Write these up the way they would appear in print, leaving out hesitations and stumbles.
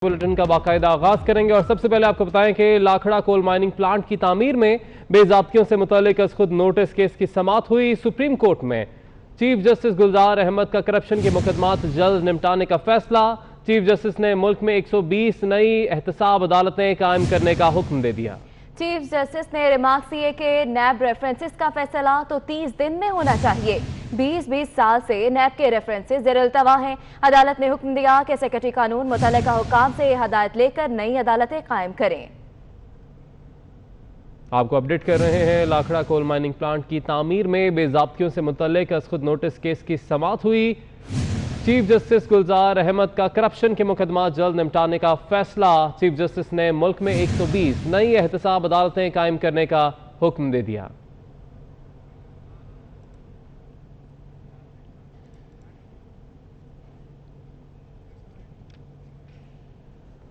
Bulletin का बाकायदा आगाज करेंगे और सबसे पहले आपको बताएं कि लाखड़ा कोल माइनिंग प्लांट की तामीर में बेजाब्तियों से मुतल्लिक खुद नोटिस केस की समाअत हुई। सुप्रीम कोर्ट में चीफ जस्टिस गुलजार अहमद का करप्शन के मुकदमात जल्द निपटाने का फैसला। चीफ जस्टिस ने मुल्क में 120 नई एहतसाब अदालतें कायम करने का हुक्म दे दिया। चीफ जस्टिस ने रिमार्क किए कि नैब रेफरेंसेस का फैसला तो 30 दिन में होना चाहिए। 20-20 साल से नैब के रेफरेंसेस ज़ेर-इल्तवा हैं। अदालत ने हुक्म दिया कि सेक्रेटरी कानून मुतल्लिका हुक्काम से हदायत लेकर नई अदालतें कायम करें। आपको अपडेट कर रहे हैं, लाखड़ा कोल माइनिंग प्लांट की तामीर में बेजाब्तियों से मुतल्लिक खुद नोटिस केस की समाअत हुई। चीफ जस्टिस गुलजार अहमद का करप्शन के मुकदमात जल्द निपटाने का फैसला। चीफ जस्टिस ने मुल्क में 120 नई एहतसाब अदालतें कायम करने का हुक्म दे दिया।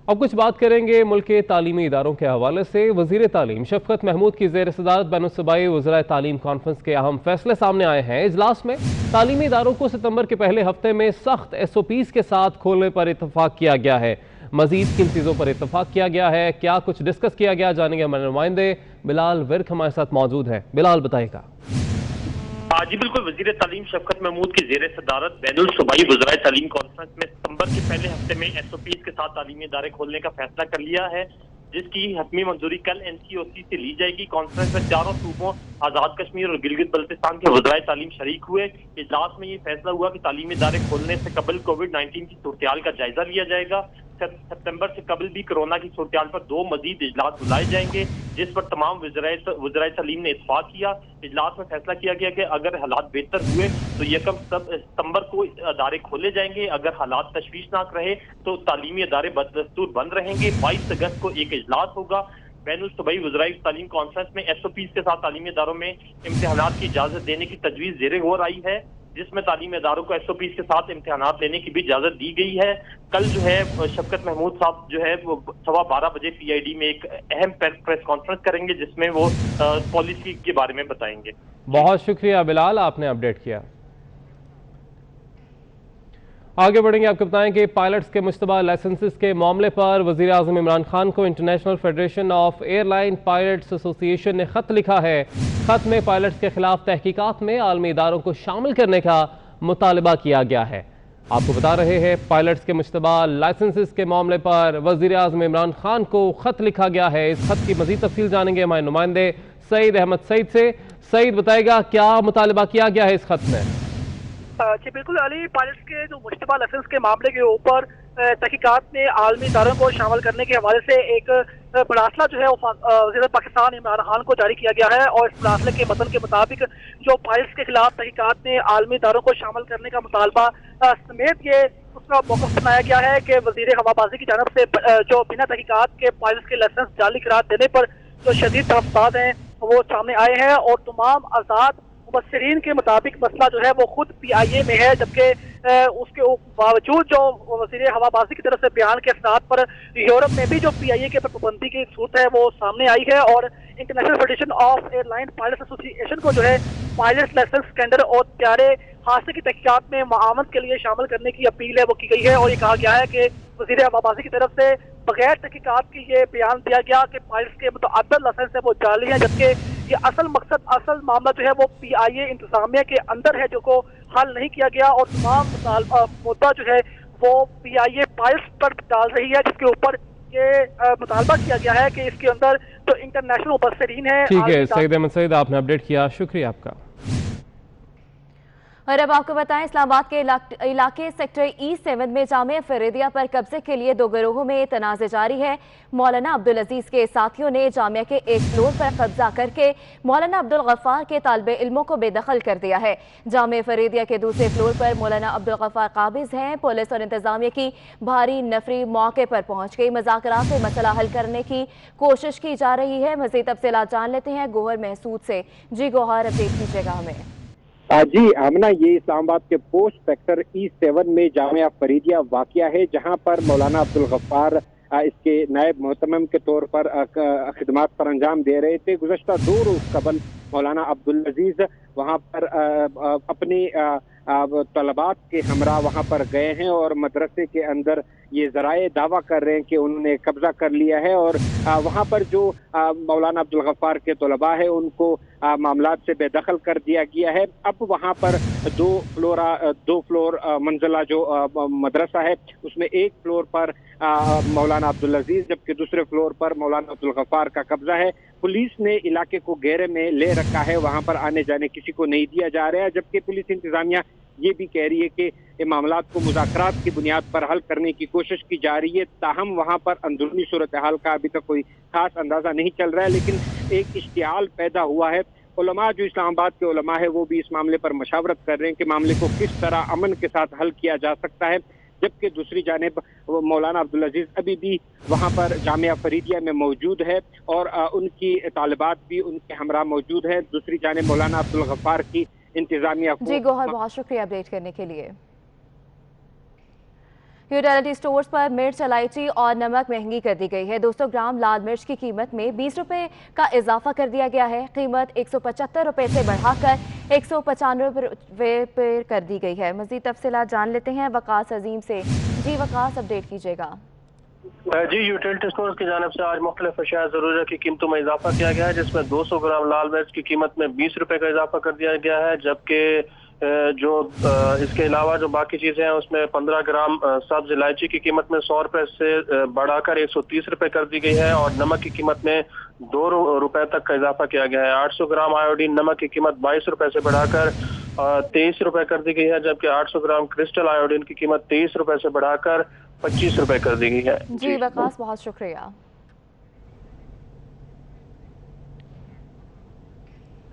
अब कुछ बात करेंगे मुल्क के तालीमी इदारों के हवाले से। वजीर तालीम शफकत महमूद की ज़ेर सदारत बैनुल-सूबाई वज़राए तालीम कॉन्फ्रेंस के अहम फैसले सामने आए हैं। इजलास में तालीमी इदारों को सितंबर के पहले हफ्ते में सख्त SOPs के साथ खोलने पर इतफाक किया गया है। मजीद किन चीज़ों पर इतफाक किया गया है, क्या कुछ डिस्कस किया गया, जानेंगे हमारे नुमाइंदे बिलाल विर्क हमारे साथ मौजूद है। बिलाल बताएगा। जी बिल्कुल, वजीर तालीम शफकत महमूद की जेर सदारत बैनुल सूबाई वज़राए तालीम कॉन्फ्रेंस में सितंबर के पहले हफ्ते में SOPs के साथ तालीमी इदारे खोलने का फैसला कर लिया है, जिसकी हतमी मंजूरी कल NCOC से ली जाएगी। कॉन्फ्रेंस में चारों सूबों आज़ाद कश्मीर और गिलगित बल्तिस्तान के वज़राए तालीम शरीक हुए। इजलास में ये फैसला हुआ कि तालीमी इदारे खोलने से कबल कोविड-19 की सूरत का जायजा लिया जाएगा। सितंबर से कबल भी कोरोना की सूरत पर 2 मजीद इजलास बुलाए जाएंगे, जिस पर तमाम वज़राए तालीम ने इत्तफाक किया। इजलास में फैसला किया गया कि अगर हालात बेहतर हुए तो 1 सितंबर को अदारे खोले जाएंगे। अगर हालात तशवीशनाक रहे तो तालीमी अदारे बदस्तूर बंद रहेंगे। 22 अगस्त को एक इजलास होगा। बैनुल सूबाई वज़राए तालीम कॉन्फ्रेंस में SOPs के साथ तालीमी इदारों में इम्तिहानात की इजाजत देने की तजवीज़ ज़ेरे गौर आई है, जिसमें तालीमी इदारों को SOPs के साथ इम्तिहानात लेने की भी इजाजत दी गई है। कल जो है शफकत महमूद साहब जो है वो 12:15 बजे PID में एक अहम प्रेस कॉन्फ्रेंस करेंगे, जिसमें वो पॉलिसी के बारे में बताएंगे। बहुत शुक्रिया बिलाल, आपने अपडेट किया। आगे बढ़ेंगे, आपको बताएं कि पायलट्स के मुश्तबा लाइसेंसेस के मामले पर वज़ीर आज़म इमरान खान को international federation of airline pilots association ने खत लिखा है। खत में पायलट्स के खिलाफ तहकीकात में आलमी इदारों को शामिल करने का मुतालबा किया गया है। आपको बता रहे हैं, पायलट्स के मुश्तबा लाइसेंसेस के मामले पर वज़ीर आज़म इमरान खान को खत लिखा गया है। इस खत की मज़ीद तफसील जानेंगे हमारे नुमाइंदे सईद अहमद सईद से। सईद बताएगा, क्या मुतालबा किया गया है इस खत में? जी बिल्कुल अली, पायलट्स के जो मुश्तबा लाइसेंस के मामले के ऊपर तहकीकात में आलमी इदारों को शामिल करने के हवाले से एक मरासला जो है वो वज़ीर पाकिस्तान इमरान खान को जारी किया गया है। और इस मरासले के मतन के मुताबिक जो पायलट्स के खिलाफ तहकीकात में आलमी इदारों को शामिल करने का मुतालबा समेत ये उसका मौक़िफ़ बनाया गया है कि वज़ीर हवाबाजी की जानब से जो बिना तहकीकात के पायलट्स के लाइसेंस जाली करार देने पर जो शदीद तरफदार हैं वो सामने आए हैं। और तमाम आज़ाद मुबस्सिरीन के मुताबिक मसला जो है वो खुद PIA में है, जबकि उसके बावजूद जो वज़ीर हवाबाजी की तरफ से बयान के साथ पर यूरोप में भी जो PIA के पाबंदी की सूरत है वो सामने आई है। और international federation of airline pilots association को जो है पायलट लाइसेंस स्टैंडर्ड और तैयारे हादसे की तहकीकात में मामत के लिए शामिल करने की अपील है वो की गई है। और ये कहा गया है कि वज़ीर हवाबाजी की तरफ से बगैर तहकीकात की ये बयान दिया गया कि पायलट्स के मुतअद्दिद लाइसेंस है वो जाली है, जबकि ये असल मकसद असल मामला जो है वो PIA इंतजामिया के अंदर है, जो को हल नहीं किया गया। और तमाम मुद्दा जो है वो PIA पायलट्स पर डाल रही है, जिसके ऊपर ये मुतालबा किया गया है कि इसके अंदर जो इंटरनेशनल मुबस्सिरीन है। ठीक है सईद अहमद सईद, आपने अपडेट किया, शुक्रिया आपका। और अब आपको बताएं, इस्लामाबाद के इलाके सेक्टर E7 में जामिया फरीदिया पर कब्जे के लिए 2 गिरोहों में तनाज़े जारी है। मौलाना अब्दुल अजीज के साथियों ने जामिया के एक फ्लोर पर कब्जा करके मौलाना अब्दुल गफ्फार के तालिबे इल्मों को बेदखल कर दिया है। जामिया फरीदिया के दूसरे फ्लोर पर मौलाना अब्दुल गफ्फार काबिज हैं। पुलिस और इंतजामिया की भारी नफरी मौके पर पहुंच गई। मुज़ाकरात से मसला हल करने की कोशिश की जा रही है। मज़ीद तफसीलात जान लेते हैं गोहर महसूद से। जी गोहर, अपडेट कीजिएगा हमें। जी आमना, ये इस्लामाबाद के पोस्ट सेक्टर E7 में जामिया फरीदिया वाक़िया है, जहां पर मौलाना अब्दुल गफ्फार इसके नायब मोहतमम के तौर पर खिदमात पर अंजाम दे रहे थे। गुज़श्ता 2 रोज़ कबल मौलाना अब्दुल अजीज वहाँ पर अपनी तलबात के हमरा वहां पर गए हैं और मदरसे के अंदर ये जराए दावा कर रहे हैं कि उन्होंने कब्जा कर लिया है और वहां पर जो मौलाना अब्दुल गफ्फार के तलबा है उनको मामलात से बेदखल कर दिया गया है। अब वहां पर दो फ्लोर मंजिला जो मदरसा है उसमें एक फ्लोर पर मौलाना अब्दुल अजीज जबकि दूसरे फ्लोर पर मौलाना अब्दुल गफ्फार का कब्जा है। पुलिस ने इलाके को घेरे में ले रखा है, वहां पर आने जाने किसी को नहीं दिया जा रहा है, जबकि पुलिस इंतजामिया ये भी कह रही है कि ये मामलात को मुज़ाकरात की बुनियाद पर हल करने की कोशिश की जा रही है। ताहम वहां पर अंदरूनी सूरत हाल का अभी तक कोई खास अंदाजा नहीं चल रहा है, लेकिन एक इश्तियाल पैदा हुआ है। उलमा जो इस्लामाबाद के उलमा है वो भी इस मामले पर मशावरत कर रहे हैं कि मामले को किस तरह अमन के साथ हल किया जा सकता है, जबकि दूसरी जानिब मौलाना अब्दुल अजीज अभी भी वहाँ पर जामिया फरीदिया में मौजूद है और उनकी तालिबात भी उनके हमरा मौजूद है। दूसरी जानिब मौलाना अब्दुल गफ्फार की इंतजामिया को। जी गौहर, बहुत शुक्रिया अपडेट करने के लिए। यूटिलिटी स्टोर्स पर मिर्च, इलायची और नमक महंगी कर दी गई है। 200 ग्राम लाल मिर्च की कीमत में 20 रुपए का इजाफा कर दिया गया है। कीमत 175 रुपए से बढ़ाकर 195 रुपए पर कर दी गई है। मजीद तफसीलात जान लेते हैं वकास अजीम से। जी वकास, अपडेट कीजिएगा। जी, यूटिलिटी स्टोर्स की जानिब से आज मुख्तलिफ अशिया ज़रूरत की कीमतों में इजाफा किया गया है, जिसमें 200 ग्राम लाल मिर्च की कीमत में 20 रुपए का इजाफा कर दिया गया है, जबकि जो इसके अलावा जो बाकी चीजें हैं उसमें 15 ग्राम सब्ज इलायची की कीमत में 100 रुपए से बढ़ाकर 130 रुपए कर दी गई है और नमक की कीमत में 2 रुपए तक का इजाफा किया गया है। 800 ग्राम आयोडीन नमक की कीमत 22 रुपए से बढ़ाकर 23 रुपए कर दी गई है, जबकि 800 ग्राम क्रिस्टल आयोडीन की कीमत 23 रुपए से बढ़ाकर 25 रुपए कर दी गई है। जी वकास, बहुत शुक्रिया।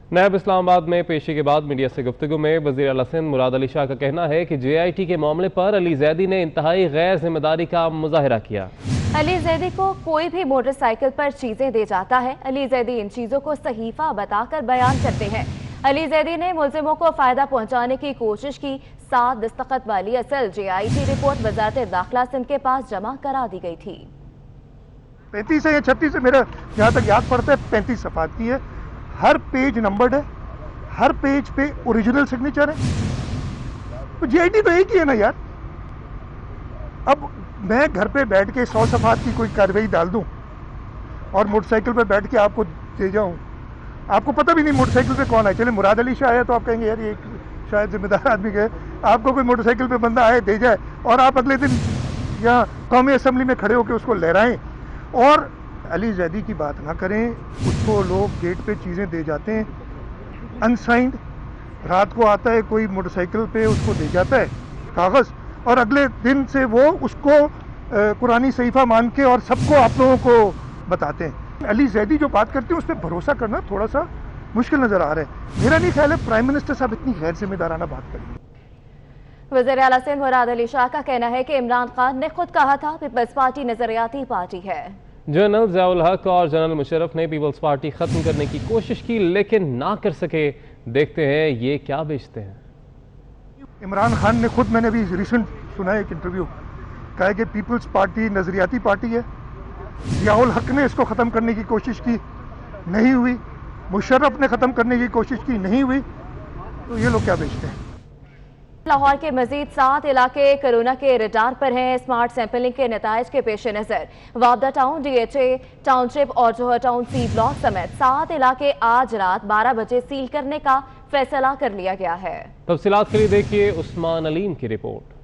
नायब इस्लामाबाद में पेशी के बाद मीडिया से गुफ्तगू में वज़ीर आला सिंध मुराद अली शाह का कहना है कि JIT के मामले पर अली जैदी ने इंतहाई गैर जिम्मेदारी का मुजाहिरा किया। अली जैदी को कोई भी मोटरसाइकिल पर चीजें दे जाता है। अली जैदी इन चीजों को सहीफा बताकर बयान करते हैं। अली जैदी ने मुलजिमों को फायदा पहुंचाने की कोशिश की। 7 दस्तखत वाली असल JIT रिपोर्ट वजारत दाखिला सिंध के पास जमा करा दी गई थी। 35 या 36 है, मेरा जहाँ तक याद पड़ता है 35 सफ़ात की है। हर पेज नंबर्ड है, हर पेज पे ओरिजिनल सिग्नेचर है। तो JIT तो एक ही है ना यार। अब मैं घर पे बैठ के 100 सफ़ात की कोई कार्रवाई डाल दूं और मोटरसाइकिल पे बैठ के आपको दे जाऊं, आपको पता भी नहीं मोटरसाइकिल पे कौन है। चले मुराद अली शाह आया तो आप कहेंगे यार ये शायद जिम्मेदार आदमी है। आपको कोई मोटरसाइकिल पे बंदा आए दे जाए और आप अगले दिन यहाँ कौमी असम्बली में खड़े होकर उसको लहराएं और अली जैदी की बात ना करें। उसको लोग गेट पे चीज़ें दे जाते हैं अनसाइंड, रात को आता है कोई मोटरसाइकिल पे उसको दे जाता है कागज़ और अगले दिन से वो उसको कुरानी सहीफा मान के और सबको आप लोगों को बताते हैं। अली जैदी जो बात करते हैं उस पर भरोसा करना थोड़ा सा मुश्किल नज़र आ रहा है। मेरा नहीं ख्याल है प्राइम मिनिस्टर साहब इतनी गैर जिम्मेदाराना बात करेंगे। वज़ीर आला सिंध मुराद अली शाह का कहना है कि इमरान खान ने खुद कहा था पीपल्स पार्टी नजरियाती पार्टी है। जनरल ज़ियाउल हक और जनरल मुशर्रफ ने पीपल्स पार्टी खत्म करने की कोशिश की लेकिन ना कर सके। देखते हैं ये क्या बेचते हैं। इमरान खान ने खुद, मैंने भी रिसेंट सुना है एक इंटरव्यू, कहा कि पीपल्स पार्टी नजरियाती पार्टी है। ज़ियाउल हक ने इसको ख़त्म करने की कोशिश की, नहीं हुई। मुशर्रफ ने ख़त्म करने की कोशिश की, नहीं हुई। तो ये लोग क्या बेचते हैं। लाहौर के मजीद 7 इलाके कोरोना के रडार पर हैं। स्मार्ट सैंपलिंग के नताइज के पेश नजर वाबदा टाउन, DHA टाउनशिप और जोहर टाउन C ब्लॉक समेत 7 इलाके आज रात 12 बजे सील करने का फैसला कर लिया गया है। तफसीलात के लिए देखिए उस्मान अलीम की रिपोर्ट।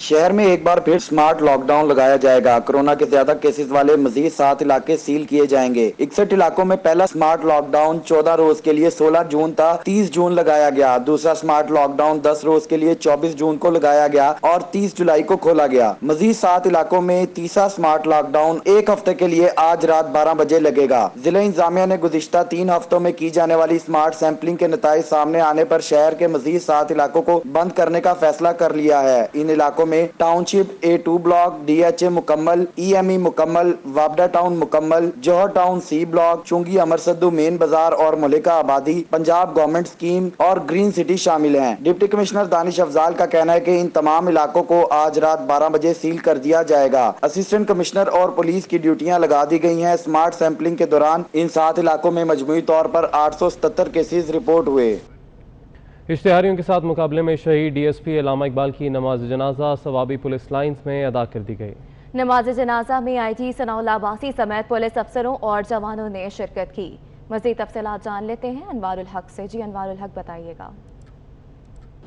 शहर में एक बार फिर स्मार्ट लॉकडाउन लगाया जाएगा। कोरोना के ज्यादा केसेस वाले मजीद 7 इलाके सील किए जाएंगे। 61 इलाकों में पहला स्मार्ट लॉकडाउन 14 रोज के लिए 16 जून था 30 जून लगाया गया। दूसरा स्मार्ट लॉकडाउन 10 रोज के लिए 24 जून को लगाया गया और 30 जुलाई को खोला गया। मजीद 7 इलाकों में तीसरा स्मार्ट लॉकडाउन 1 हफ्ते के लिए आज रात 12 बजे लगेगा। जिला इंतजामिया ने गुज़िश्ता 3 हफ्तों में की जाने वाली स्मार्ट सैंपलिंग के नताइज सामने आने पर शहर के मजीद 7 इलाकों को बंद करने का फैसला कर लिया है। इन इलाकों में टाउनशिप A2 ब्लॉक, DHA मुकम्मल, EME मुकम्मल, वाबडा टाउन मुकम्मल, जोहर टाउन C ब्लॉक, चुंगी अमरसद्दू मेन बाजार और मलिका आबादी, पंजाब गवर्नमेंट स्कीम और ग्रीन सिटी शामिल हैं। डिप्टी कमिश्नर दानिश अफजाल का कहना है कि इन तमाम इलाकों को आज रात 12 बजे सील कर दिया जाएगा। असिस्टेंट कमिश्नर और पुलिस की ड्यूटियां लगा दी गई हैं। स्मार्ट सैंपलिंग के दौरान इन 7 इलाकों में मजमूई तौर पर 877 केसेस रिपोर्ट हुए। इश्तिहारियों के साथ मुकाबले में शहीद DSP अल्लामा इकबाल की नमाज जनाजा सवाबी पुलिस लाइन्स में अदा कर दी गई। नमाज जनाजा में IG सनाउल्लाह अब्बासी समेत पुलिस अफसरों और जवानों ने शिरकत की। मज़ीद तफसीलात जान लेते हैं अनवारुल हक से। जी अनवारुल हक, बताइएगा।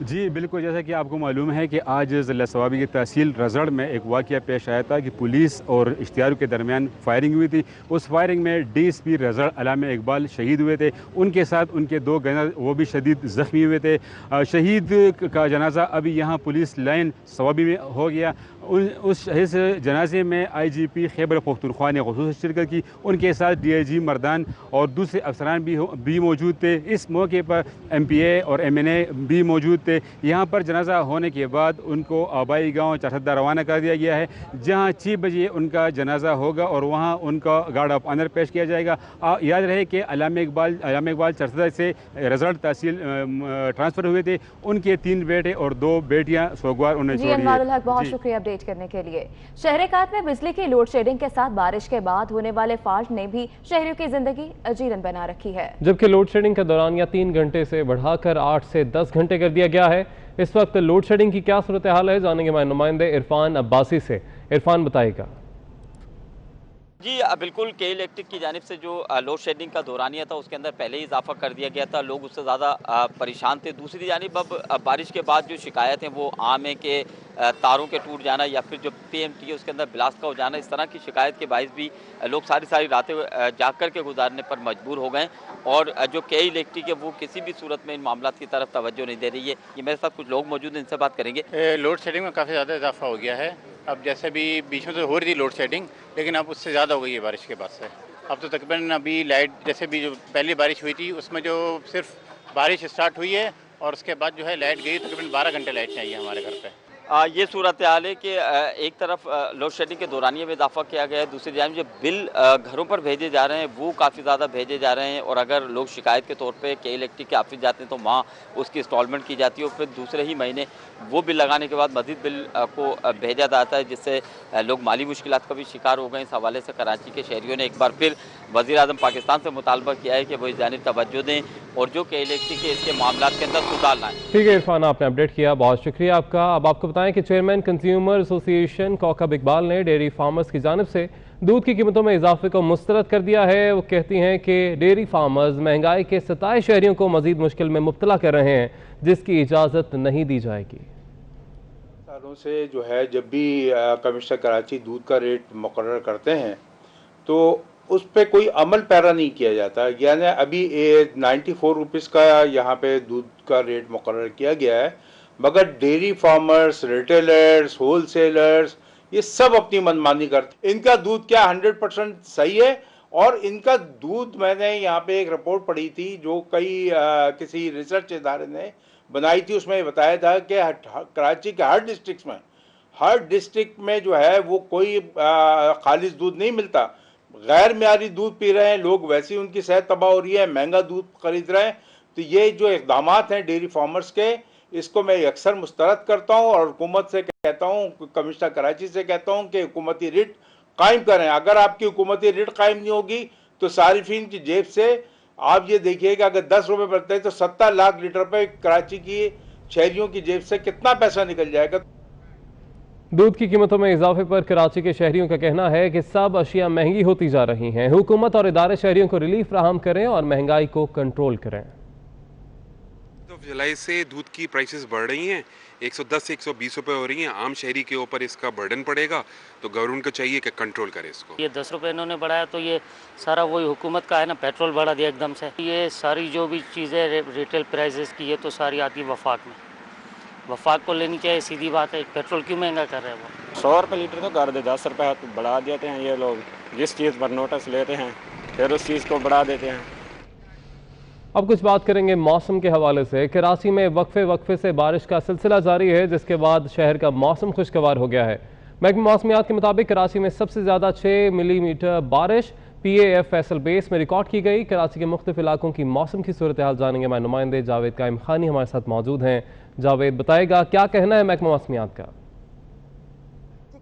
जी बिल्कुल, जैसा कि आपको मालूम है कि आज ज़िला सवाबी की तहसील रजड़ में एक वाक़या पेश आया था कि पुलिस और इश्तिहारियों के दरमियान फायरिंग हुई थी। उस फायरिंग में DSP रजड़ अल्लामा इकबाल शहीद हुए थे। उनके साथ उनके 2 गनर वो भी शदीद ज़ख्मी हुए थे। शहीद का जनाजा अभी यहाँ पुलिस लाइन सवाबी में हो गया। उस इस जनाजे में IGP खैबर पख्तूनख्वा ने ख़ुसूसी शिरकत की। उनके साथ DIG मर्दान और दूसरे अफसरान भी मौजूद थे। इस मौके पर MPA और MNA भी मौजूद थे। यहाँ पर जनाजा होने के बाद उनको आबाई गांव चरहदा रवाना कर दिया गया है, जहाँ 6 बजे उनका जनाजा होगा और वहाँ उनका गार्ड ऑफ ऑनर पेश किया जाएगा। याद रहे कि अल्लामा इकबाल चरहदा से रजड़ तहसील ट्रांसफ़र हुए थे। उनके 3 बेटे और 2 बेटियाँ सोगवार उन्हें छोड़ी। बहुत शुक्रिया अपडेट करने के लिए। शहर-ए-कात में बिजली की लोड शेडिंग के साथ बारिश के बाद होने वाले फॉल्ट ने भी शहरियों की जिंदगी अजीरन बना रखी है, जबकि लोड शेडिंग का दौरानिया 3 घंटे से बढ़ाकर 8 से 10 घंटे कर दिया गया है। इस वक्त लोड शेडिंग की क्या सूरत हाल है, जानेंगे हमारे नुमाइंदे इरफान अब्बासी से। इरफान, बताइएगा। जी बिल्कुल, के इलेक्ट्रिक की जानिब से जो लोड शेडिंग का दौरानिया था उसके अंदर पहले ही इजाफा कर दिया गया था। लोग उससे ज़्यादा परेशान थे। दूसरी जानिब अब बारिश के बाद जो शिकायत है वो आम है कि तारों के टूट जाना या फिर जो PMT है उसके अंदर ब्लास्ट का हो जाना, इस तरह की शिकायत के बायस भी लोग सारी रातें जाग कर के गुजारने पर मजबूर हो गए। और जो के इलेक्ट्रिक है वो किसी भी सूरत में इन मामलों की तरफ तवज्जो नहीं दे रही है। ये मेरे साथ कुछ लोग मौजूद हैं, इनसे बात करेंगे। लोड शेडिंग में काफ़ी ज़्यादा इजाफा हो गया है। अब जैसे भी बीच में तो हो रही थी लोड शेडिंग, लेकिन अब उससे ज़्यादा हो गई है बारिश के बाद से। अब तो तकरीबन अभी लाइट, जैसे भी जो पहली बारिश हुई थी उसमें जो सिर्फ बारिश स्टार्ट हुई है और उसके बाद जो है लाइट गई, तकरीबन 12 घंटे लाइट नहीं आई हमारे घर पे। ये सूरत हाल है कि एक तरफ लोड शेडिंग के दौरानिए में इजाफा किया गया है, दूसरी जानिब जो बिल घरों पर भेजे जा रहे हैं वो काफ़ी ज़्यादा भेजे जा रहे हैं। और अगर लोग शिकायत के तौर पे के इलेक्ट्रिक के ऑफिस जाते हैं तो वहाँ उसकी इंस्टॉलमेंट की जाती है और फिर दूसरे ही महीने वो बिल लगाने के बाद मज़ीद बिल को भेजा जाता है, जिससे लोग माली मुश्किलात का भी शिकार हो गए। इस हवाले से कराची के शहरियों ने एक बार फिर वज़ीर-ए-आज़म पाकिस्तान से मुतालबा किया है कि वो इस जानिब तवज्जो दें और जो के इलेक्ट्रिक के इसके मामला के अंदर सुधार लाएं। ठीक है इरफान, आपने अपडेट किया, बहुत शुक्रिया आपका। अब आपको बताएं कि chairman consumer association Kaukab Iqbal ने डेयरी फार्मर्स की जानिब से दूध की कीमतों में इजाफे को मुस्तरद कर दिया है। वो कहती हैं कि डेयरी फार्मर्स महंगाई के सताए शहरियों को मजीद मुश्किल में मुब्तला कर रहे हैं, जिसकी इजाज़त नहीं दी जाएगी। सालों से जो है जब भी कमिश्नर कराची दूध का रेट मुकर्रर करते हैं तो उस पर कोई अमल पैरा नहीं किया जाता। यानी अभी 94 रुपीज़ का यहाँ पे दूध का रेट मुकर्रर किया गया है, मगर डेयरी फार्मर्स, रिटेलर्स, होलसेलर्स ये सब अपनी मनमानी करते। इनका दूध क्या 100% सही है? और इनका दूध, मैंने यहाँ पे एक रिपोर्ट पढ़ी थी जो किसी रिसर्च इदारे ने बनाई थी, उसमें बताया था कि कराची के हर डिस्ट्रिक्ट में जो है वो कोई खालिस दूध नहीं मिलता। गैर मियारी दूध पी रहे हैं लोग, वैसे ही उनकी सेहत तबाह हो रही है, महंगा दूध खरीद रहे हैं। तो ये जो इक़दामात हैं डेयरी फार्मर्स के, इसको मैं अक्सर मुस्तरद करता हूँ और हुकूमत से कहता हूँ, कमिश्नर कराची से कहता हूँ कि हुकूमती रिट कायम करें। अगर आपकी हुकूमती रिट कायम नहीं होगी तो सारिफीन की जेब से आप ये देखिएगा, अगर 10 रुपये बढ़ते हैं तो 70 लाख लीटर पे कराची की शहरियों की जेब से कितना पैसा निकल जाएगा। दूध की कीमतों में इजाफे पर कराची के शहरियों का कहना है कि सब अशिया महंगी होती जा रही हैं। हुकूमत और इदारे शहरियों को रिलीफ फराहम करें और महंगाई को कंट्रोल करें। तो जुलाई से दूध की प्राइसेस बढ़ रही हैं, 110 से 120 रुपये हो रही हैं। आम शहरी के ऊपर इसका बर्डन पड़ेगा, तो गवर्नमेंट को चाहिए कि कंट्रोल करे इसको। ये 10 रुपये इन्होंने बढ़ाया तो ये सारा वही हुकूमत का है ना, पेट्रोल बढ़ा दिया एकदम से। ये सारी जो भी चीज़ें रिटेल प्राइसेस की, ये तो सारी आती वफाक में। वफाक को लेनी चाहिए, सीधी बात है। पेट्रोल क्यों महंगा कर रहे हैं वो? 100 रुपये लीटर तो कर दे, 10 रुपये बढ़ा देते हैं ये लोग। जिस चीज़ पर नोटिस लेते हैं फिर उस चीज़ को बढ़ा देते हैं। अब कुछ बात करेंगे मौसम के हवाले से। कराची में वक्फे से बारिश का सिलसिला जारी है, जिसके बाद शहर का मौसम खुशगवार हो गया है। महकमा मौसमियात के मुताबिक कराची में सबसे ज़्यादा 6 मिलीमीटर बारिश PAF फैसल बेस में रिकॉर्ड की गई। कराची के मुख्तलिफ इलाकों की मौसम की सूरत हाल जानेंगे हमारे नुमाइंदे जावेद कायम खानी हमारे साथ मौजूद हैं। जावेद, बताएगा क्या कहना है महकमा मौसमियात का?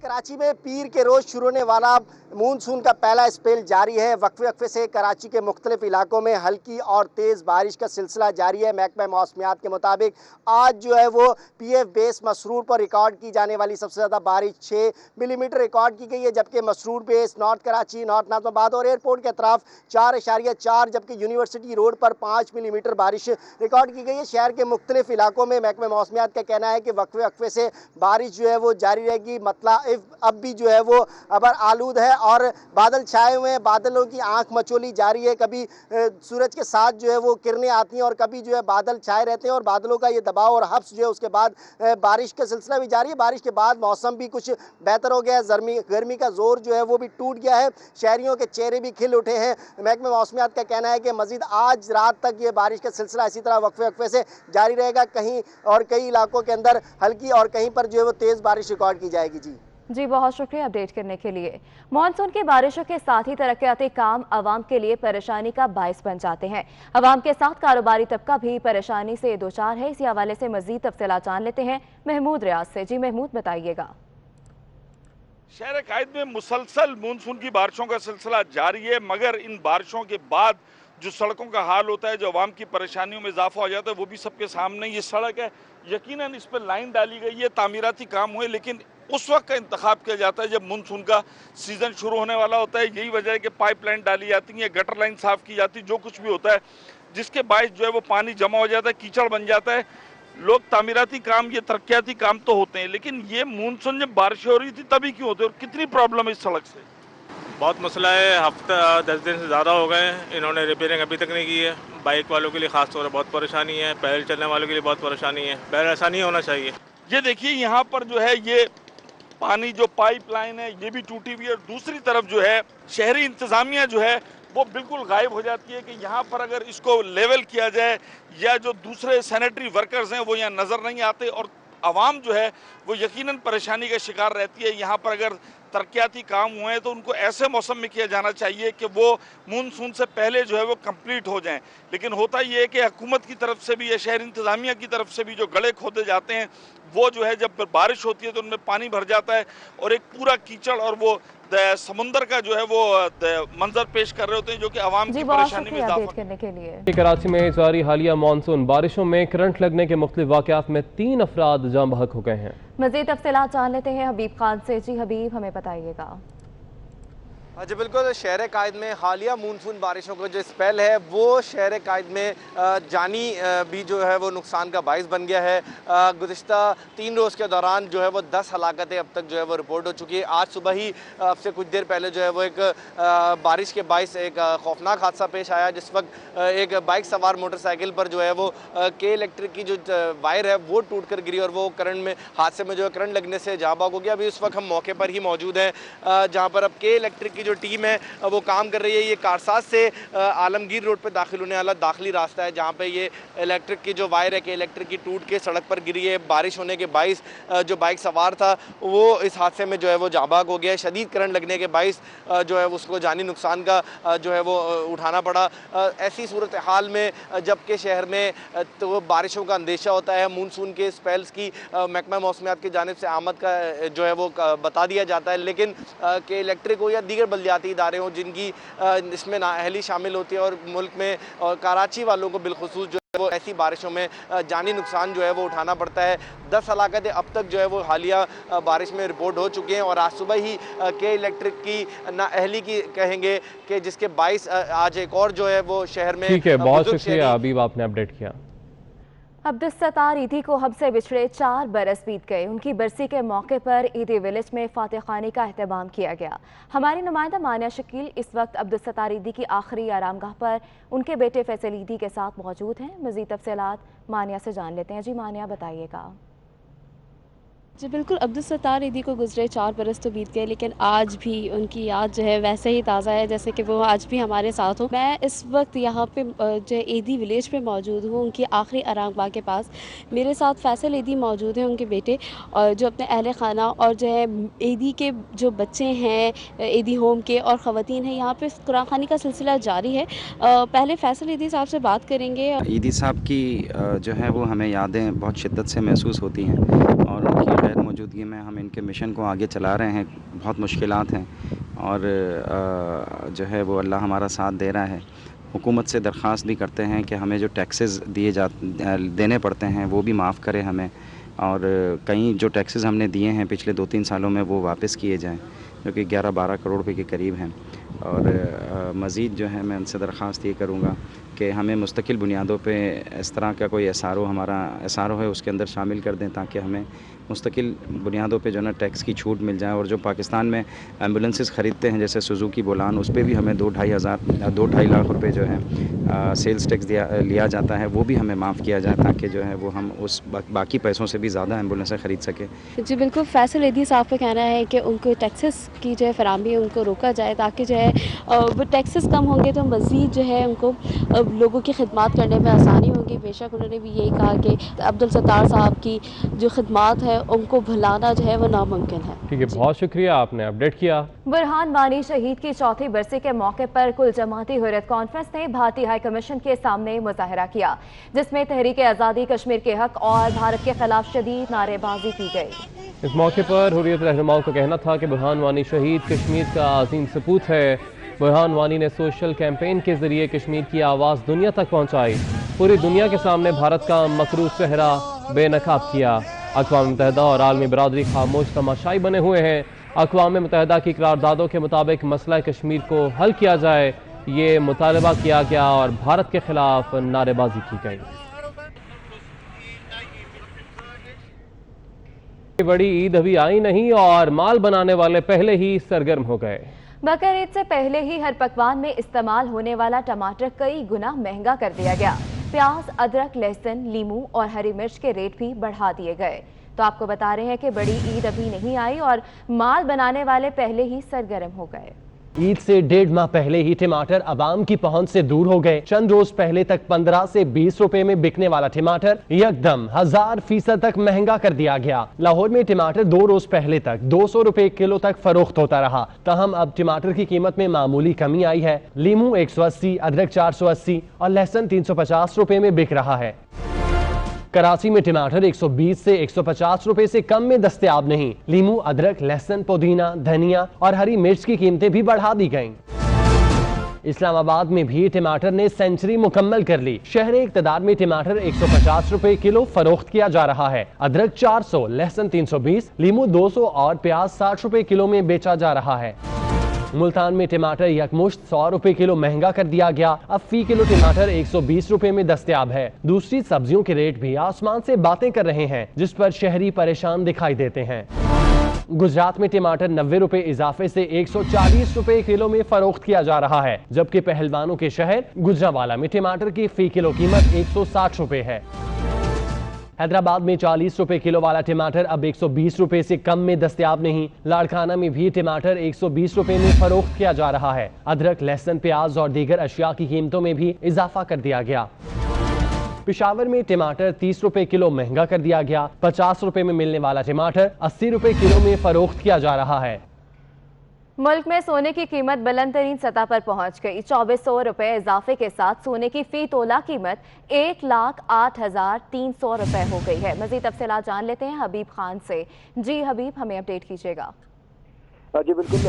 कराची में पीर के रोज शुरू होने वाला मानसून का पहला स्पेल जारी है। वक्फे वक्फे से कराची के मुख्तलिफ इलाकों में हल्की और तेज़ बारिश का सिलसिला जारी है। महकमा मौसमियात के मुताबिक आज जो है वो PF बेस मसरूर पर रिकॉर्ड की जाने वाली सबसे ज़्यादा बारिश 6 मिलीमीटर रिकॉर्ड की गई है, जबकि Masroor base, north Karachi, north Nazimabad और एयरपोर्ट के अतराफ 4.4, जबकि यूनिवर्सिटी रोड पर 5 मिलीमीटर बारिश रिकॉर्ड की गई है। शहर के मुख्तलिफ इलाकों में महकमा मौसमियात का कहना है कि वक्फे वक्फे से बारिश जो है वो जारी रहेगी। मतलब अब भी जो है वो अबर आलूद है और बादल छाए हुए हैं, बादलों की आंख मचोली जारी है। कभी सूरज के साथ जो है वो किरणें आती हैं और कभी जो है बादल छाए रहते हैं और बादलों का ये दबाव और हब्स जो है उसके बाद बारिश का सिलसिला भी जारी है। बारिश के बाद मौसम भी कुछ बेहतर हो गया है, गर्मी का जोर जो है वो भी टूट गया है, शहरियों के चेहरे भी खिल उठे हैं। महकमा मौसमियात का कहना है कि मजीद आज रात तक ये बारिश का सिलसिला इसी तरह वक्फे वक्फे से जारी रहेगा। कहीं और कई इलाकों के अंदर हल्की और कहीं पर जो है वो तेज़ बारिश रिकॉर्ड की जाएगी। जी बहुत शुक्रिया अपडेट करने के लिए। मानसून की बारिशों के साथ ही तरक्याती काम आवाम के लिए परेशानी का बायस बन जाते हैं। आवाम के साथ कारोबारी तबका भी परेशानी से दो चार है। इसी हवाले से मजीद तफसीलात जान लेते हैं महमूद रियाज से। जी महमूद बताइएगा। शहर कायद में मुसलसल मानसून की बारिशों का सिलसिला जारी है, मगर इन बारिशों के बाद जो सड़कों का हाल होता है, जो आवाम की परेशानियों में इजाफा हो जाता है, वो भी सबके सामने। ये सड़क है, यकीनन इस पर लाइन डाली गई है, तामीराती काम हुए, लेकिन उस वक्त का इंतखाब किया जाता है जब मानसून का सीज़न शुरू होने वाला होता है। यही वजह है कि पाइपलाइन डाली जाती है, गटर लाइन साफ़ की जाती है, जो कुछ भी होता है जिसके बायस जो है वो पानी जमा हो जाता है, कीचड़ बन जाता है। लोग तामीराती काम, ये तरक्याती काम तो होते हैं, लेकिन ये मानसून जब बारिश हो रही थी तभी क्यों होते और कितनी प्रॉब्लम है इस सड़क से? बहुत मसला है, हफ्ता 10 दिन से ज़्यादा हो गए हैं, इन्होंने रिपेयरिंग अभी तक नहीं की है। बाइक वालों के लिए खास तौर पर बहुत परेशानी है, पैदल चलने वालों के लिए बहुत परेशानी है। पहले ऐसा नहीं होना चाहिए। ये देखिए यहाँ पर जो है ये पानी जो पाइपलाइन है ये भी टूटी हुई है। दूसरी तरफ जो है शहरी इंतज़ामिया जो है वो बिल्कुल गायब हो जाती है कि यहाँ पर अगर इसको लेवल किया जाए, या जो दूसरे सैनिटरी वर्कर्स हैं वो यहाँ नज़र नहीं आते और आवाम जो है वो यकीनन परेशानी का शिकार रहती है। यहाँ पर अगर तरक्याती काम हुए हैं तो उनको ऐसे मौसम में किया जाना चाहिए कि वो मानसून से पहले जो है वो कंप्लीट हो जाएं, लेकिन होता ये है कि हुकूमत की तरफ से भी या शहर इंतज़ामिया की तरफ से भी जो गड्ढे खोदे जाते हैं वो जो है जब बारिश होती है तो उनमें पानी भर जाता है और एक पूरा कीचड़ और वो समुंदर का जो है वो मंजर पेश कर रहे होते हैं, जो कि आवाम की परेशानी में इजाफा करने के लिए। कराची में जारी हालिया मानसून बारिशों में करंट लगने के मुख्तलिफ वाक़यात में 3 अफराद जाँ बहक हो गए हैं। मज़ीद तफसीलात जान लेते हैं हबीब खान से। जी हबीब हमें बताइएगा। जी बिल्कुल, शहर कायद में हालिया मानसून बारिशों का जो स्पेल है वो शहर कायद में जानी भी जो है वो नुकसान का बायस बन गया है। गुज़िश्ता 3 रोज़ के दौरान जो है वो 10 हलाकतें अब तक जो है वो रिपोर्ट हो चुकी है। आज सुबह ही अब से कुछ देर पहले जो है वो एक बारिश के बायस एक खौफनाक हादसा पेश आया, जिस वक्त एक बाइक सवार मोटरसाइकिल पर जो है वो के इलेक्ट्रिक की जो वायर है वो टूट कर गिरी और वो करंट में हादसे में जो है करंट लगने से जाँ बाग हो गया। अभी उस वक्त हम मौके पर ही मौजूद हैं जहाँ पर अब के इलेक्ट्रिक की जो टीम है वो काम कर रही है। ये कारसाज से आलमगीर रोड पे दाखिल होने वाला दाखिली रास्ता है, जहाँ पे ये इलेक्ट्रिक की जो वायर है कि इलेक्ट्रिक की टूट के सड़क पर गिरी है। बारिश होने के बाइस जो बाइक सवार था वो इस हादसे में जो है वो जाबाग हो गया है। शदीद करंट लगने के बाइस जो है उसको जानी नुकसान का जो है वो उठाना पड़ा। ऐसी सूरत हाल में जबकि शहर में तो बारिशों का अंदेशा होता है, मानसून के स्पेल्स की महकमा मौसमियात की जानिब से आमद का जो है वो बता दिया जाता है, लेकिन के इलेक्ट्रिक हो या दीगर बल्दियाती इदारे हों जिनकी इसमें नाअहली शामिल होती है और मुल्क में और कराची वालों को बिलखुसूस जो है वो ऐसी बारिशों में जानी नुकसान जो है वो उठाना पड़ता है। 10 हलाकतें अब तक जो है वो हालिया बारिश में रिपोर्ट हो चुकी हैं और आज सुबह ही के इलेक्ट्रिक की नाअहली की कहेंगे कि जिसके 22 आज एक और जो है वो शहर में। ठीक है, बहुत शुक्रिया हबीब, आपने अपडेट किया। अब्दुल सत्तार ईदी को हमसे बिछड़े 4 बरस बीत गए। उनकी बरसी के मौके पर ईदी विलेज में फातिह खानी का एहतमाम किया गया। हमारी नुमाइंदा मानिया शकील इस वक्त अब्दुल सत्तार ईदी की आखिरी आरामगाह पर उनके बेटे फैसल ईदी के साथ मौजूद हैं। मज़ीद तफसीलात मानिया से जान लेते हैं। जी मानिया बताइएगा। जी बिल्कुल, अब्दुल सत्तार ईदी को गुजरे 4 बरस तो बीत गए, लेकिन आज भी उनकी याद जो है वैसे ही ताज़ा है जैसे कि वो आज भी हमारे साथ हो। मैं इस वक्त यहाँ पे जो है ईदी विलेज पे मौजूद हूँ, उनकी आखिरी आरामगाह के पास। मेरे साथ फैसल ईदी मौजूद हैं, उनके बेटे, और जो अपने अहले खाना और जो है ईदी के जो बच्चे हैं ईदी होम के और ख़वातीन हैं। यहाँ पे कुरान खानी का सिलसिला जारी है। पहले फैसल ईदी साहब से बात करेंगे। ईदी साहब की जो है वो हमें यादें बहुत शिद्दत से महसूस होती हैं और उनकी मौजूदगी में हम इनके मिशन को आगे चला रहे हैं। बहुत मुश्किलात हैं और जो है वो अल्लाह हमारा साथ दे रहा है। हुकूमत से दरख्वास्त भी करते हैं कि हमें जो टैक्सेस देने पड़ते हैं वो भी माफ़ करें हमें, और कई जो टैक्सेस हमने दिए हैं पिछले 2-3 सालों में वो वापस किए जाएं, जो कि 11-12 करोड़ रुपए के करीब हैं। और मज़ीद जो है मैं उनसे दरख्वास्त ये करूँगा कि हमें मुस्तकिल बुनियादों पे इस तरह का कोई हमारा एसआरओ है उसके अंदर शामिल कर दें, ताकि हमें मुस्तकिल बुनियादों पे जो ना टैक्स की छूट मिल जाए। और जो पाकिस्तान में एम्बुलेंसेस ख़रीदते हैं जैसे सुजुकी बोलान, उस पर भी हमें 2-2.5 लाख रुपए जो है सेल्स टैक्स लिया जाता है, वो भी हमें माफ़ किया जाए, ताकि जो है वो हम उस बाकी पैसों से भी ज़्यादा एम्बुलेंसें ख़रीद सकें। जी बिल्कुल, फैसल एदी साहब का कहना है कि उनको टैक्सेस की जो है फराहमी उनको रोका जाए, ताकि जो है वो टैक्सेस कम होंगे तो मज़ीद जो है उनको लोगों की खिदमत करने में आसानी होगी। बेशक उन्होंने भी यही कहा कि अब्दुल सत्तार साहब की जो खिदमत है उनको भुलाना जो है वो नामुमकिन है। ठीक है, बहुत शुक्रिया, आपने अपडेट किया। बुरहान वानी शहीद की चौथी बरसी के मौके पर कुल जमाती हुर्रियत कॉन्फ्रेंस ने भारतीय हाई कमीशन के सामने मुजाहरा किया, जिसमें तहरीक आज़ादी कश्मीर के हक और भारत के खिलाफ शदीद नारेबाजी की गई। इस मौके पर हुर्रियत रहनुमाओं का कहना था कि बुरहान वानी शहीद कश्मीर का अजीम सपूत है। बुरहान वानी ने सोशल कैंपेन के जरिए कश्मीर की आवाज़ दुनिया तक पहुँचाई, पूरी दुनिया के सामने भारत का मकरूज चेहरा बेनकाब किया। अक़वाम मुत्तहिदा और आलमी बरादरी खामोश तमाशाई बने हुए हैं। अक़वाम मुत्तहिदा की करारदादों के मुताबिक मसला कश्मीर को हल किया जाए, ये मुतालबा किया गया और भारत के खिलाफ नारेबाजी की गई। बड़ी ईद अभी आई नहीं और माल बनाने वाले पहले ही सरगर्म हो गए। बकर ईद से पहले ही हर पकवान में इस्तेमाल होने वाला टमाटर कई गुना महंगा कर दिया गया। प्याज, अदरक, लहसुन, लीमू और हरी मिर्च के रेट भी बढ़ा दिए गए। तो आपको बता रहे हैं कि बड़ी ईद अभी नहीं आई और माल बनाने वाले पहले ही सरगर्म हो गए। ईद से 1.5 माह पहले ही टमाटर आवाम की पहुंच से दूर हो गए। चंद रोज पहले तक 15 से 20 रुपए में बिकने वाला टमाटर यकदम 1000% तक महंगा कर दिया गया। लाहौर में टमाटर 2 रोज पहले तक 200 रुपए किलो तक फरोख्त होता रहा, तहम अब टमाटर की कीमत में मामूली कमी आई है। लीमू 180, अदरक 480 और लहसुन 350 रुपए में बिक रहा है। कराची में टमाटर 120 से 150 रुपए से कम में दस्तयाब नहीं। लीमू, अदरक, लहसुन, पुदीना, धनिया और हरी मिर्च की कीमतें भी बढ़ा दी गईं। इस्लामाबाद में भी टमाटर ने सेंचुरी मुकम्मल कर ली। शहर इक़्तिदार में टमाटर 150 रुपए किलो फरोख्त किया जा रहा है। अदरक 400, लहसुन 320, लीमू 200 और प्याज 60 रुपए किलो में बेचा जा रहा है। मुल्तान में टमाटर यकमुश्त 100 रुपए किलो महंगा कर दिया गया। अब फी किलो टमाटर 120 रुपए में दस्तयाब है। दूसरी सब्जियों के रेट भी आसमान से बातें कर रहे हैं, जिस पर शहरी परेशान दिखाई देते हैं। गुजरात में टमाटर 90 रुपए इजाफे से 140 रुपए किलो में फरोख्त किया जा रहा है, जबकि पहलवानों के शहर गुजरावाला में टमाटर की फी किलो कीमत 160 रुपए है। हैदराबाद में 40 रुपए किलो वाला टमाटर अब 120 रुपए से कम में दस्तयाब नहीं। लाड़काना में भी टमाटर 120 रुपए में फरोख्त किया जा रहा है। अदरक, लहसुन, प्याज और दीगर अशिया की कीमतों में भी इजाफा कर दिया गया। पेशावर में टमाटर 30 रुपए किलो महंगा कर दिया गया। 50 रुपए में मिलने वाला टमाटर 80 रुपए किलो में फरोख्त किया जा रहा है। मुल्क में सोने की कीमत बुलंद तरीन सतह पर पहुंच गई। 2400 रुपए इजाफे के साथ सोने की फी तोला कीमत 1,08,300 रुपए हो गई है। मजीद तफसीलात जान लेते हैं हबीब खान से। जी हबीब, हमें अपडेट कीजिएगा। जी बिल्कुल,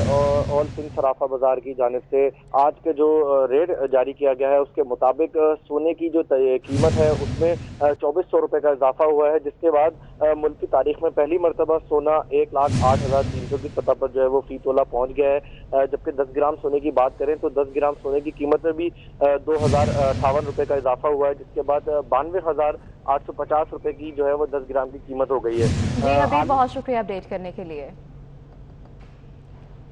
ऑल सिंह सराफा बाजार की जानिब से आज के जो रेट जारी किया गया है उसके मुताबिक सोने की जो कीमत है उसमें 2400 रुपए का इजाफा हुआ है, जिसके बाद मुल्क की तारीख में पहली मरतबा सोना 1,08,300 की सतह पर जो है वो फी तोला पहुंच गया है। जबकि 10 ग्राम सोने की बात करें तो 10 ग्राम सोने की कीमत में भी 2058 रुपए का इजाफा हुआ है, जिसके बाद 92,850 रुपए की जो है वो 10 ग्राम की कीमत हो गई है। जी हबीब, बहुत शुक्रिया अपडेट करने के लिए।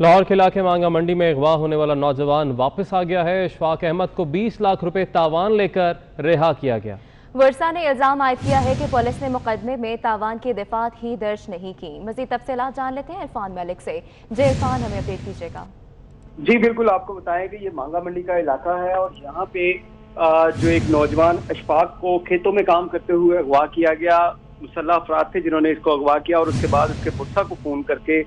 लाहौर के इलाके मांगा मंडी में अगवा होने वाला नौजवान वापस आ गया है। इशफाक अहमद को 20 लाख रुपए तावान लेकर रिहा किया गया। वर्षा ने इल्जाम आयद किया है कि पुलिस ने मुकदमे में तावान की दफात ही दर्ज नहीं की। मजीद तफसीलात जान लेते हैं इरफान मलिक से। जय इरफान, हमें अपडेट कीजिएगा। जी बिल्कुल, आपको बताया कि ये मांगा मंडी का इलाका है और यहाँ पे जो एक नौजवान इशफाक को खेतों में काम करते हुए अगवा किया गया। मुसल्लह अफराद थे जिन्होंने इसको अगवा किया और उसके बाद उसके पुरसा को फोन करके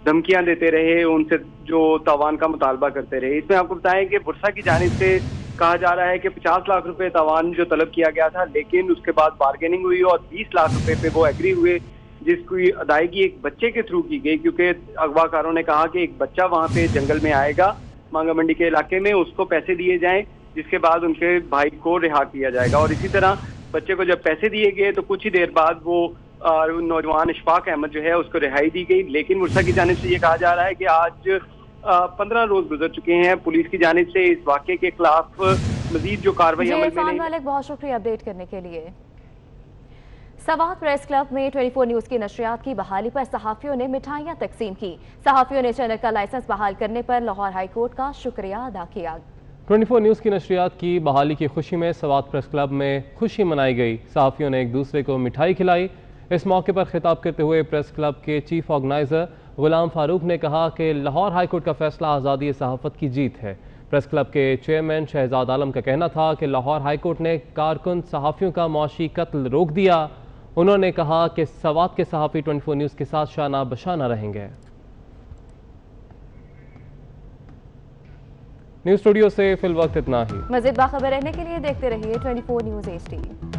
धमकियां देते रहे, उनसे जो तावान का मुतालबा करते रहे। इसमें आपको बताएं कि बुरसा की जानिब से कहा जा रहा है कि 50 लाख रुपए तावान जो तलब किया गया था, लेकिन उसके बाद बार्गेनिंग हुई और 20 लाख रुपए पे वो एग्री हुए, जिसकी अदायगी एक बच्चे के थ्रू की गई, क्योंकि अगवाकारों ने कहा कि एक बच्चा वहां पे जंगल में आएगा मांगा मंडी के इलाके में, उसको पैसे दिए जाएं, जिसके बाद उनके भाई को रिहा किया जाएगा। और इसी तरह बच्चे को जब पैसे दिए गए तो कुछ ही देर बाद वो नौजवान इशफाक अहमद जो है उसको रिहाई दी गई। लेकिन मुर्सा की जानिब से ये कहा जा रहा है कि आज 15 रोज गुजर चुके हैं, पुलिस की जानिब से इस वाक़े के खिलाफ मजीद जो कार्रवाई अमल में नहीं। मालिक, बहुत शुक्रिया अपडेट करने के लिए। सवात प्रेस क्लब में 24 न्यूज की नशरियात की बहाली पर सहाफियों ने मिठाइयां तकसीम की। सहाफियों ने चैनल का लाइसेंस बहाल करने पर लाहौर हाई कोर्ट का शुक्रिया अदा किया। 24 न्यूज़ की नशरियात की बहाली की खुशी में सवात प्रेस क्लब में खुशी मनाई गई। सहाफियों ने एक दूसरे को मिठाई खिलाई। इस मौके पर खिताब करते हुए प्रेस क्लब के चीफ ऑर्गेनाइजर गुलाम फारूक ने कहा कि लाहौर हाई कोर्ट का फैसला आज़ादी सहाफ़त की जीत है। प्रेस क्लब के चेयरमैन शहजाद आलम का कहना था कि लाहौर हाई कोर्ट ने कारकुन सहाफ़ियों का मौशी कत्ल रोक दिया। उन्होंने कहा कि सवात के सहाफ़ी 24 न्यूज़ के साथ शाना बशाना रहेंगे। न्यूज़ स्टूडियो से फिल वक्त इतना ही। मज़ीद बाखबर रहने के लिए देखते रहिए 24 न्यूज़ HD।